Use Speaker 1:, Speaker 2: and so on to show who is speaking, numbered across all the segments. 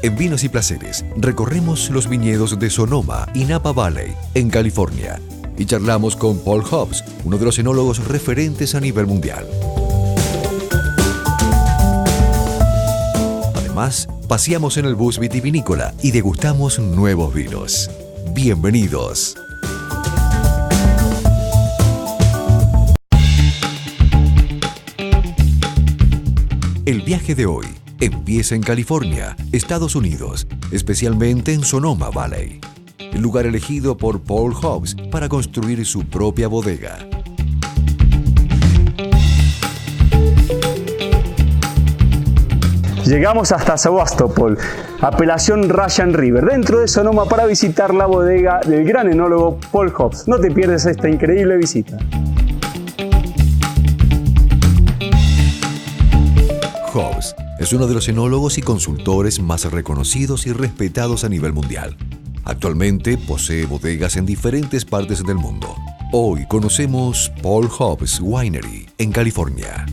Speaker 1: En Vinos y Placeres recorremos los viñedos de Sonoma y Napa Valley, en California, y charlamos con Paul Hobbs, uno de los enólogos referentes a nivel mundial. Además, paseamos en el bus vitivinícola y degustamos nuevos vinos. ¡Bienvenidos! El viaje de hoy empieza en California, Estados Unidos, especialmente en Sonoma Valley, el lugar elegido por Paul Hobbs para construir su propia bodega.
Speaker 2: Llegamos hasta Sebastopol, apelación Russian River, dentro de Sonoma, para visitar la bodega del gran enólogo Paul Hobbs. No te pierdas esta increíble visita.
Speaker 1: Hobbs es uno de los enólogos y consultores más reconocidos y respetados a nivel mundial. Actualmente posee bodegas en diferentes partes del mundo. Hoy conocemos Paul Hobbs Winery en California.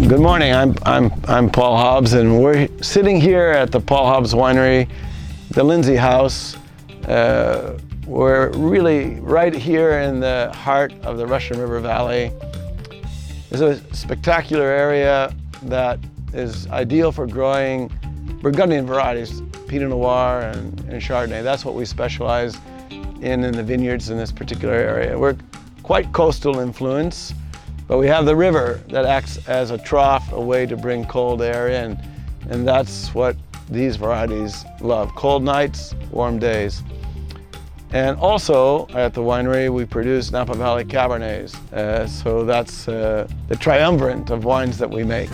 Speaker 3: Good morning, I'm Paul Hobbs, and we're sitting here at the Paul Hobbs Winery, the Lindsay House. We're really right here in the heart of the Russian River Valley. It's a spectacular area that is ideal for growing Burgundian varieties, Pinot Noir and Chardonnay. That's what we specialize in the vineyards in this particular area. We're quite coastal influence, but we have the river that acts as a trough, a way to bring cold air in, and that's what these varieties love. Cold nights, warm days. And also at the winery we produce Napa Valley Cabernets, so that's the triumvirate of wines that we make.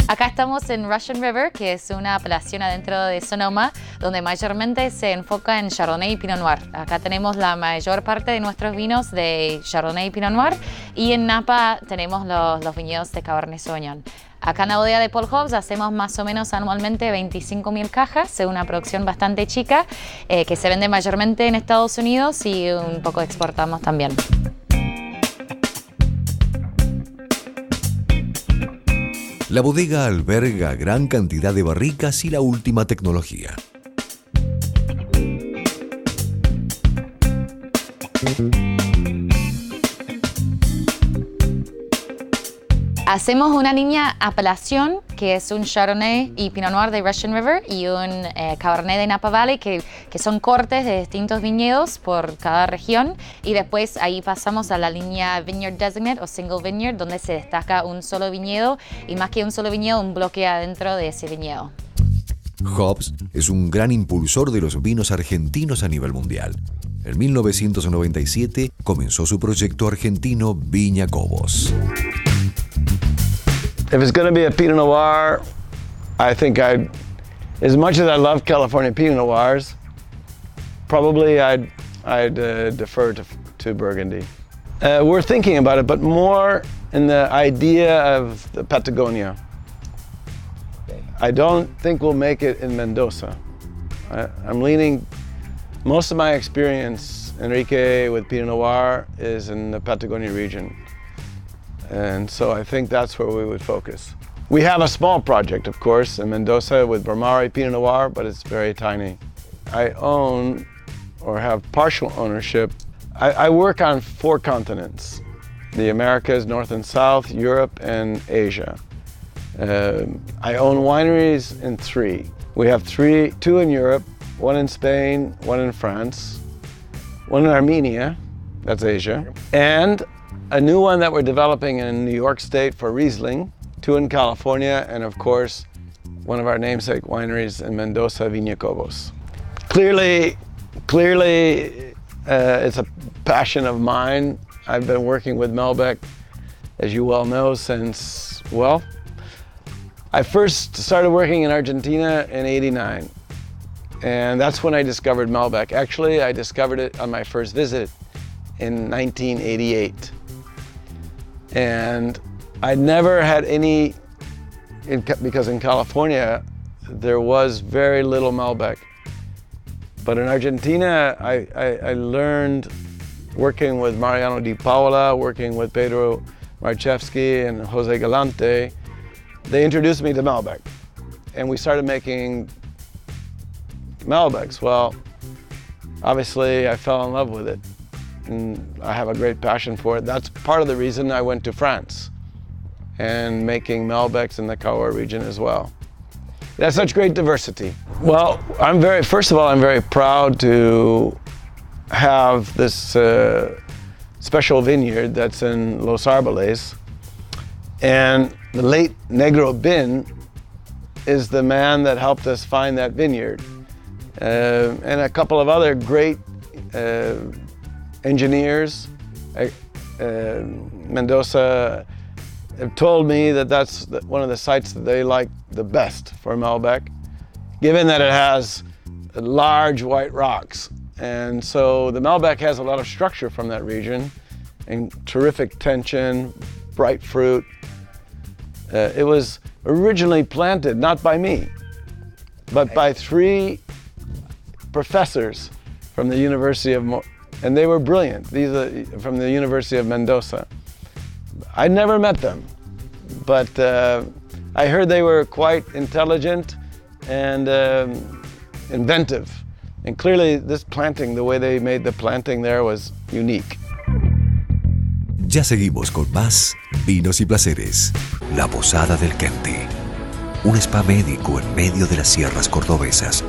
Speaker 4: Acá estamos en Russian River, que es una apelación adentro de Sonoma, donde mayormente se enfoca en Chardonnay y Pinot Noir. Acá tenemos la mayor parte de nuestros vinos de Chardonnay y Pinot Noir, y en Napa tenemos los viñedos de Cabernet Sauvignon. Acá en la bodega de Paul Hobbs hacemos más o menos anualmente 25.000 cajas, es una producción bastante chica, que se vende mayormente en Estados Unidos y un poco exportamos también.
Speaker 1: La bodega alberga gran cantidad de barricas y la última tecnología.
Speaker 4: Hacemos una línea apelación, que es un Chardonnay y Pinot Noir de Russian River y un Cabernet de Napa Valley, que son cortes de distintos viñedos por cada región. Y después ahí pasamos a la línea Vineyard Designate o Single Vineyard, donde se destaca un solo viñedo y más que un solo viñedo, un bloque adentro de ese viñedo.
Speaker 1: Hobbs es un gran impulsor de los vinos argentinos a nivel mundial. En 1997 comenzó su proyecto argentino Viña Cobos.
Speaker 3: If it's going to be a Pinot Noir, I think as much as I love California Pinot Noirs, probably I'd defer to Burgundy. We're thinking about it, but more in the idea of the Patagonia. I don't think we'll make it in Mendoza. I'm leaning, most of my experience, Enrique, with Pinot Noir is in the Patagonia region. And so I think that's where we would focus. We have a small project, of course, in Mendoza with Brahmari Pinot Noir, but it's very tiny. I own, or have partial ownership, I work on 4 continents. The Americas, North and South, Europe, and Asia. I own wineries in 3. We have 2 in Europe, 1 in Spain, 1 in France, 1 in Armenia, that's Asia, and a new one that we're developing in New York State for Riesling, 2 in California, and of course, one of our namesake wineries in Mendoza, Viña Cobos. Clearly, it's a passion of mine. I've been working with Malbec, as you well know, since, well, I first started working in Argentina in '89. And that's when I discovered Malbec. Actually, I discovered it on my first visit in 1988. And I never had any, because in California, there was very little Malbec. But in Argentina, I learned working with Mariano Di Paola, working with Pedro Marchevsky and Jose Galante. They introduced me to Malbec, and we started making Malbecs. Well, obviously I fell in love with it, and I have a great passion for it. That's part of the reason I went to France and making Malbecs in the Cahors region as well. It has such great diversity. Well, first of all, I'm very proud to have this special vineyard that's in Los Arboles. And the late Negro Bin is the man that helped us find that vineyard. And a couple of other great engineers. Mendoza told me that that's one of the sites that they like the best for Malbec, given that it has large white rocks. And so the Malbec has a lot of structure from that region and terrific tension, bright fruit. It was originally planted, not by me, but by 3 professors from the University of, and they were brilliant. These are from the University of Mendoza. I never met them, but I heard they were quite intelligent and inventive. And clearly this planting, the way they made the planting there was unique.
Speaker 1: Ya seguimos con más Vinos y Placeres. La Posada del Quenti. Un spa médico en medio de las sierras cordobesas.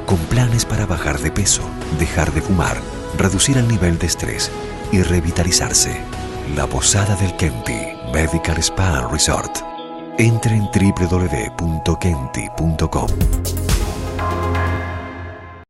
Speaker 1: Con planes para bajar de peso, dejar de fumar, reducir el nivel de estrés y revitalizarse. La Posada del Quenti Medical Spa Resort. Entre en www.quenti.com.